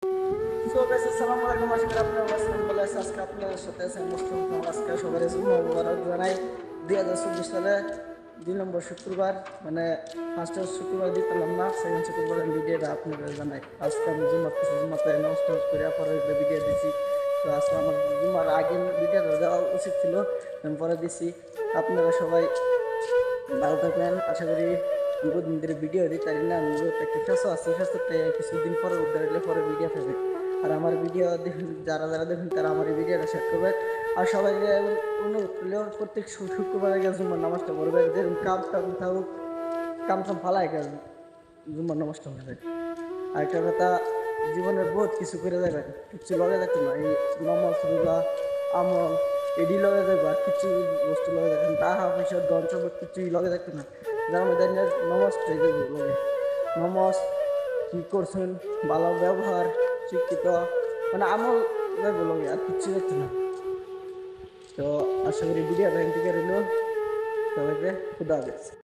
So guys আসসালামু আলাইকুম, আশা করি আপনারা ভালো আছেন। বলে আজকে আপনাদের সাথে আছে মুস্তফা কামাল। আজকে সবার জুম্মা মুবারক জানাই। 2024 সালে 2 নম্বর শুক্রবার, মানে ফার্স্ট শুক্রবার দিতে পারলাম না, সেকেন্ড শুক্রবারের ভিডিওটা আপনাদের জানাই। আজকে আমি জুম্মাতে নষ্ট করে পরে ভিডিও দিছি। তো আজকে আমার জুম্মার আগে ভিডিওটা দেওয়া উচিত ছিল, আমি পরে দিছি। আপনারা সবাই ভালো থাকবেন, আশা করি। বহুদিন ধরে ভিডিও দিতে পারি না, আমি একটা ফেসও আছে, ফেসতে কিছুদিন পরে উদ্ধার হলে পরে ভিডিও পাবে। আর আমার ভিডিও দেখুন, যারা যারা দেখুন তারা আমার এই ভিডিওটা শেয়ার করবেন। আর সবাইকে অনুরোধ করলেও প্রত্যেক শুক্রবারে গিয়ে জুম্মার নামাজটা পড়বেন। যেরকম কাম টাম থাকুক, কাম টাম ফালাই গেল জুম্মার নামাজটা পড়বেন। আরেকটা কথা, জীবনের বহুত কিছু করে যাবেন, কিছু লগে যাচ্ছে না। এই নামাজ রোজা আমল এডি লগে যাবে, আর কিছু বস্তু লগে যাচ্ছে না। টাকা পয়সা ধন সম্পদ কিছুই লগে যাচ্ছে না। যার মধ্যে নমাজটাই যাবে লগে। নমাজ কি করছেন, ভালো ব্যবহার, শিক্ষিত, মানে আমল যাবে লগে, আর কিচ্ছু যাচ্ছে না। তো আশা করি ভিডিওটা এখান থেকে রইল। সবাইকে খুদা হাফেজ।